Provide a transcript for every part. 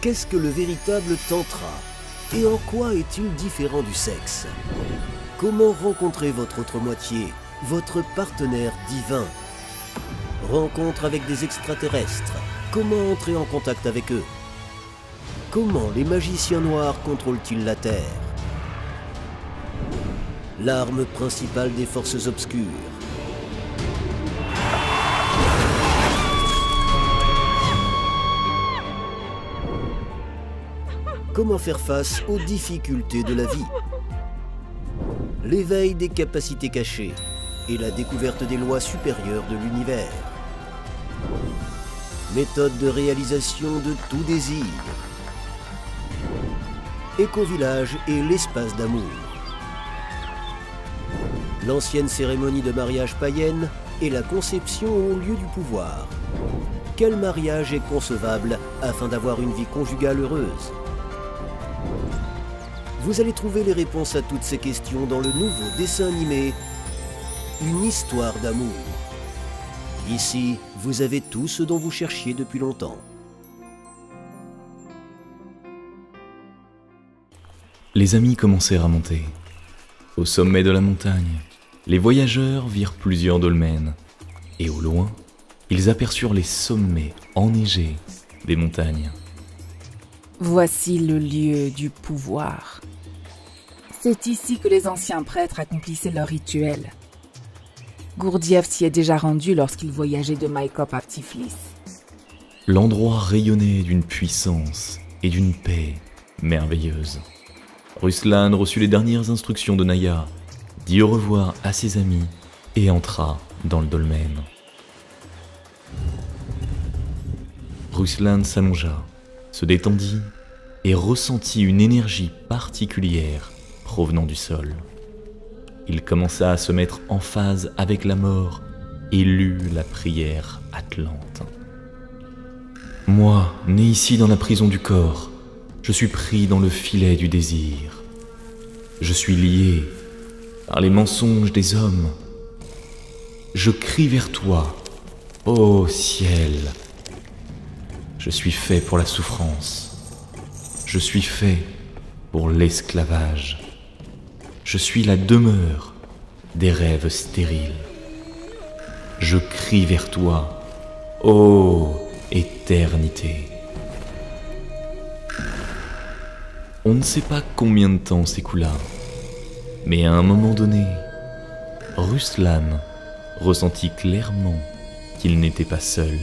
qu'est-ce que le véritable tantra? Et en quoi est-il différent du sexe? Comment rencontrer votre autre moitié, votre partenaire divin? Rencontre avec des extraterrestres. Comment entrer en contact avec eux? Comment les magiciens noirs contrôlent-ils la Terre? L'arme principale des forces obscures. Comment faire face aux difficultés de la vie? L'éveil des capacités cachées et la découverte des lois supérieures de l'univers. Méthode de réalisation de tout désir. Éco-village et l'espace d'amour. L'ancienne cérémonie de mariage païenne et la conception au lieu du pouvoir. Quel mariage est concevable afin d'avoir une vie conjugale heureuse? Vous allez trouver les réponses à toutes ces questions dans le nouveau dessin animé Une histoire d'amour. Ici, vous avez tout ce dont vous cherchiez depuis longtemps. Les amis commencèrent à monter. Au sommet de la montagne, les voyageurs virent plusieurs dolmens, et au loin, ils aperçurent les sommets enneigés des montagnes. Voici le lieu du pouvoir. C'est ici que les anciens prêtres accomplissaient leurs rituels. Gurdjieff s'y est déjà rendu lorsqu'il voyageait de Maïkop à Tiflis. L'endroit rayonnait d'une puissance et d'une paix merveilleuse. Ruslan reçut les dernières instructions de Naya, dit au revoir à ses amis et entra dans le dolmen. Ruslan s'allongea, se détendit et ressentit une énergie particulière provenant du sol. Il commença à se mettre en phase avec la mort et lut la prière atlante. Moi, né ici dans la prison du corps, je suis pris dans le filet du désir. Je suis lié par les mensonges des hommes. Je crie vers toi, ô ciel. Je suis fait pour la souffrance. Je suis fait pour l'esclavage. Je suis la demeure des rêves stériles. Je crie vers toi, ô éternité. On ne sait pas combien de temps s'écoula, mais à un moment donné, Ruslan ressentit clairement qu'il n'était pas seul.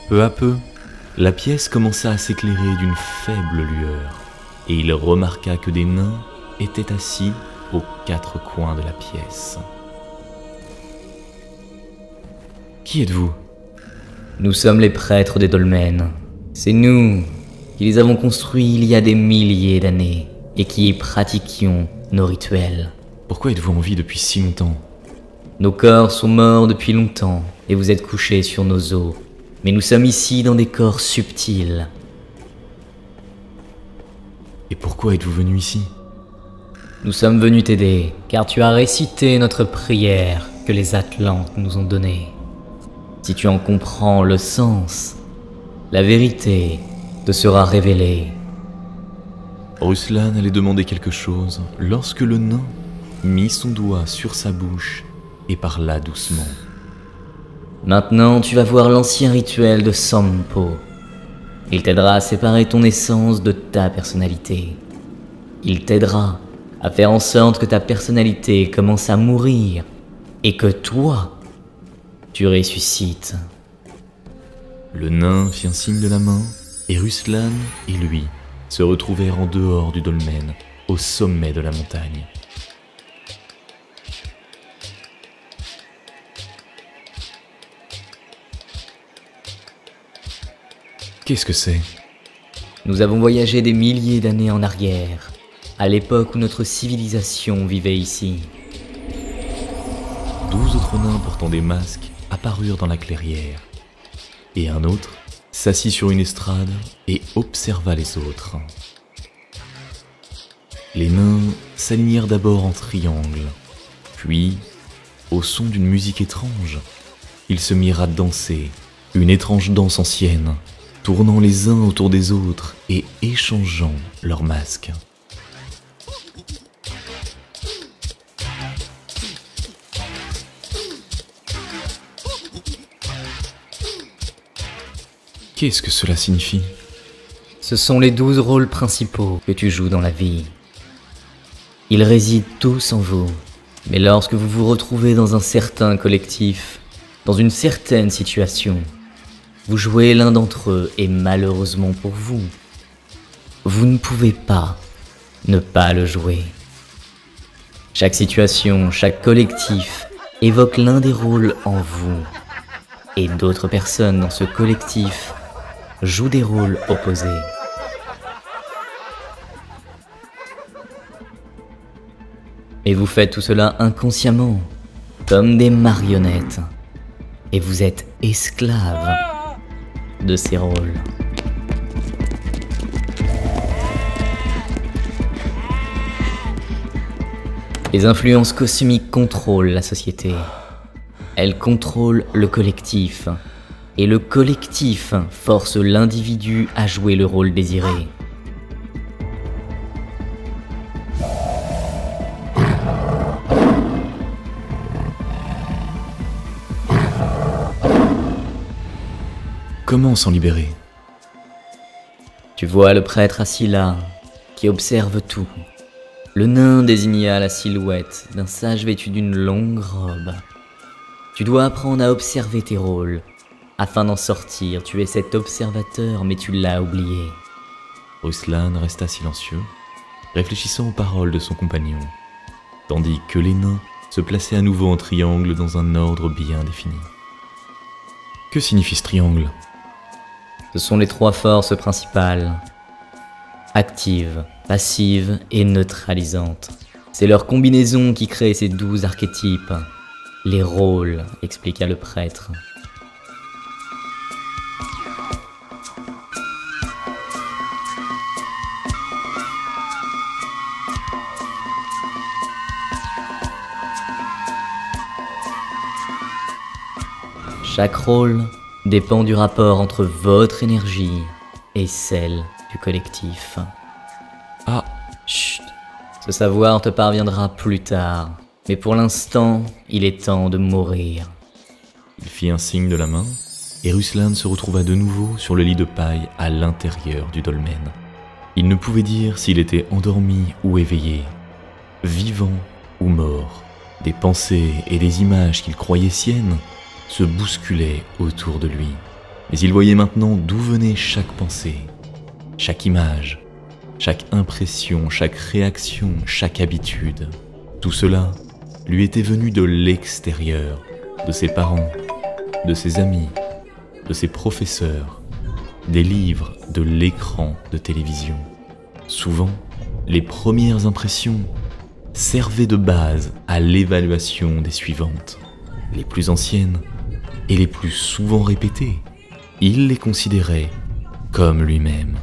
Peu à peu, la pièce commença à s'éclairer d'une faible lueur, et il remarqua que des nains étaient assis aux quatre coins de la pièce. Qui êtes-vous? Nous sommes les prêtres des dolmens. C'est nous qui les avons construits il y a des milliers d'années et qui y pratiquions nos rituels. Pourquoi êtes-vous en vie depuis si longtemps? Nos corps sont morts depuis longtemps et vous êtes couchés sur nos os. Mais nous sommes ici dans des corps subtils. Et pourquoi êtes-vous venu ici? Nous sommes venus t'aider, car tu as récité notre prière que les Atlantes nous ont donnée. Si tu en comprends le sens, la vérité te sera révélée. Ruslan allait demander quelque chose lorsque le nain mit son doigt sur sa bouche et parla doucement. Maintenant, tu vas voir l'ancien rituel de Sampo. Il t'aidera à séparer ton essence de ta personnalité. Il t'aidera à faire en sorte que ta personnalité commence à mourir et que toi, tu ressuscites. Le nain fit un signe de la main et Ruslan et lui se retrouvèrent en dehors du dolmen, au sommet de la montagne. Qu'est-ce que c'est? Nous avons voyagé des milliers d'années en arrière, à l'époque où notre civilisation vivait ici. 12 autres nains portant des masques apparurent dans la clairière, et un autre s'assit sur une estrade et observa les autres. Les nains s'alignèrent d'abord en triangle, puis, au son d'une musique étrange, ils se mirent à danser, une étrange danse ancienne, tournant les uns autour des autres et échangeant leurs masques. Qu'est-ce que cela signifie? Ce sont les 12 rôles principaux que tu joues dans la vie. Ils résident tous en vous, mais lorsque vous vous retrouvez dans un certain collectif, dans une certaine situation, vous jouez l'un d'entre eux et malheureusement pour vous, vous ne pouvez pas ne pas le jouer. Chaque situation, chaque collectif évoque l'un des rôles en vous, et d'autres personnes dans ce collectif jouent des rôles opposés. Et vous faites tout cela inconsciemment, comme des marionnettes. Et vous êtes esclave de ces rôles. Les influences cosmiques contrôlent la société. Elles contrôlent le collectif. Et le collectif force l'individu à jouer le rôle désiré. Comment s'en libérer? Tu vois le prêtre assis là, qui observe tout. Le nain désigna la silhouette d'un sage vêtu d'une longue robe. Tu dois apprendre à observer tes rôles. Afin d'en sortir, tu es cet observateur, mais tu l'as oublié. Ruslan resta silencieux, réfléchissant aux paroles de son compagnon, tandis que les nains se plaçaient à nouveau en triangle dans un ordre bien défini. Que signifie ce triangle? Ce sont les 3 forces principales. Active, passive et neutralisante. C'est leur combinaison qui crée ces 12 archétypes. Les rôles, expliqua le prêtre. Chaque rôle dépend du rapport entre votre énergie et celle du collectif. Ah, chut, ce savoir te parviendra plus tard, mais pour l'instant, il est temps de mourir. il fit un signe de la main, et Ruslan se retrouva de nouveau sur le lit de paille à l'intérieur du dolmen. Il ne pouvait dire s'il était endormi ou éveillé, vivant ou mort. Des pensées et des images qu'il croyait siennes se bousculaient autour de lui. Mais il voyait maintenant d'où venait chaque pensée, chaque image, chaque impression, chaque réaction, chaque habitude. Tout cela lui était venu de l'extérieur, de ses parents, de ses amis, de ses professeurs, des livres, de l'écran de télévision. Souvent, les premières impressions servaient de base à l'évaluation des suivantes, les plus anciennes et les plus souvent répétées. Il les considérait comme lui-même,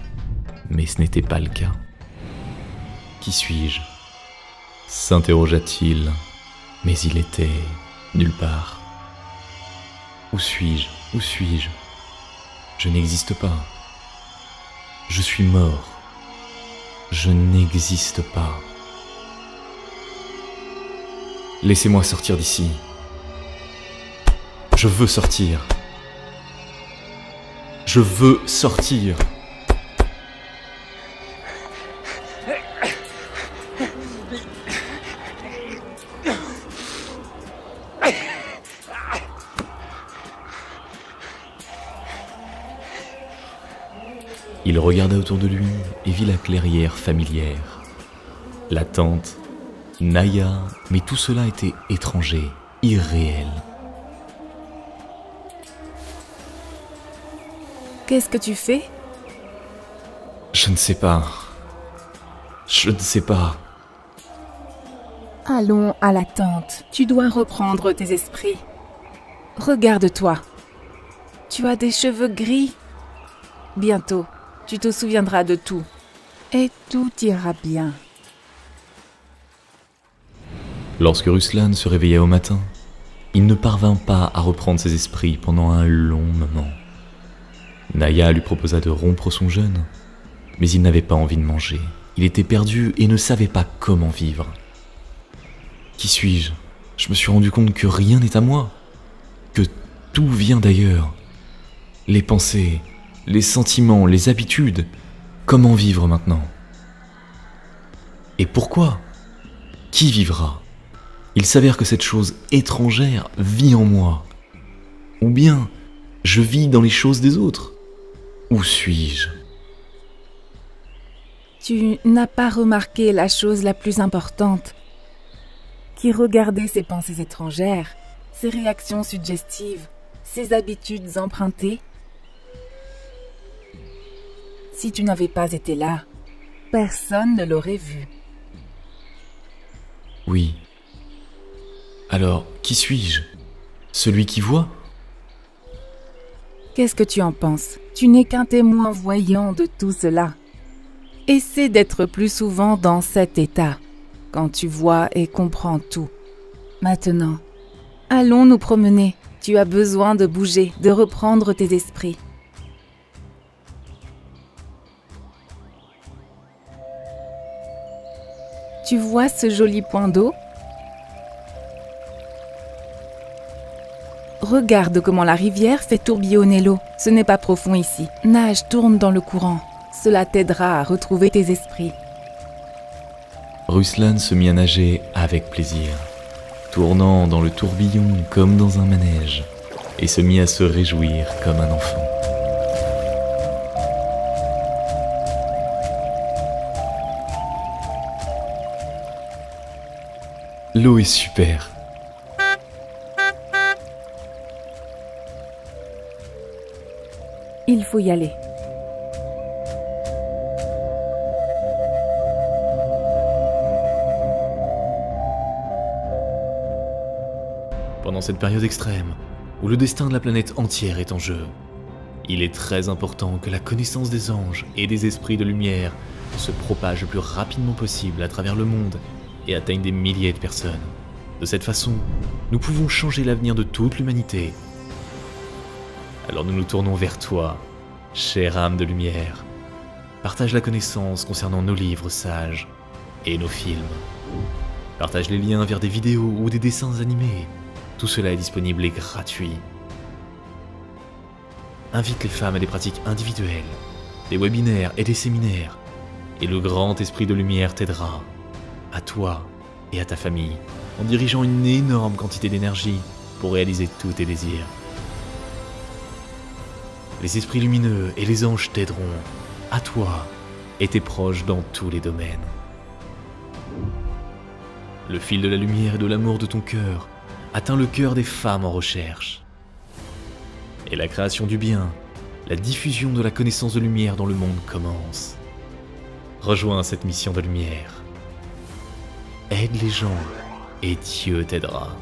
mais ce n'était pas le cas. Qui suis-je? S'interrogea-t-il, mais il était nulle part. Où suis-je? Où suis-je? Je n'existe pas. Je suis mort. Je n'existe pas. Laissez-moi sortir d'ici. Je veux sortir. Je veux sortir. Il regarda autour de lui et vit la clairière familière. La tante, Naya, mais tout cela était étranger, irréel. Qu'est-ce que tu fais? Je ne sais pas. Je ne sais pas. Allons à la tente. Tu dois reprendre tes esprits. Regarde-toi. Tu as des cheveux gris. Bientôt, tu te souviendras de tout. Et tout ira bien. Lorsque Ruslan se réveilla au matin, il ne parvint pas à reprendre ses esprits pendant un long moment. Naya lui proposa de rompre son jeûne, mais il n'avait pas envie de manger. Il était perdu et ne savait pas comment vivre. Qui suis-je? Je me suis rendu compte que rien n'est à moi, que tout vient d'ailleurs. Les pensées, les sentiments, les habitudes. Comment vivre maintenant? Et pourquoi? Qui vivra? Il s'avère que cette chose étrangère vit en moi. Ou bien, je vis dans les choses des autres. Où suis-je? Tu n'as pas remarqué la chose la plus importante, qui regardait ces pensées étrangères, ces réactions suggestives, ces habitudes empruntées. Si tu n'avais pas été là, personne ne l'aurait vu. Oui. Alors, qui suis-je? Celui qui voit? Qu'est-ce que tu en penses? Tu n'es qu'un témoin voyant de tout cela. Essaie d'être plus souvent dans cet état, quand tu vois et comprends tout. Maintenant, allons nous promener. Tu as besoin de bouger, de reprendre tes esprits. Tu vois ce joli point d'eau? Regarde comment la rivière fait tourbillonner l'eau. Ce n'est pas profond ici. Nage, tourne dans le courant. Cela t'aidera à retrouver tes esprits. Ruslan se mit à nager avec plaisir, tournant dans le tourbillon comme dans un manège, et se mit à se réjouir comme un enfant. L'eau est super. Il faut y aller. Pendant cette période extrême, où le destin de la planète entière est en jeu, il est très important que la connaissance des anges et des esprits de lumière se propage le plus rapidement possible à travers le monde et atteigne des milliers de personnes. De cette façon, nous pouvons changer l'avenir de toute l'humanité. Alors nous nous tournons vers toi, chère âme de lumière. Partage la connaissance concernant nos livres sages et nos films. Partage les liens vers des vidéos ou des dessins animés. Tout cela est disponible et gratuit. Invite les femmes à des pratiques individuelles, des webinaires et des séminaires, et le grand esprit de lumière t'aidera, à toi et à ta famille, en dirigeant une énorme quantité d'énergie pour réaliser tous tes désirs. Les esprits lumineux et les anges t'aideront, à toi et tes proches dans tous les domaines. Le fil de la lumière et de l'amour de ton cœur atteint le cœur des femmes en recherche. Et la création du bien, la diffusion de la connaissance de lumière dans le monde commence. Rejoins cette mission de lumière. Aide les gens et Dieu t'aidera.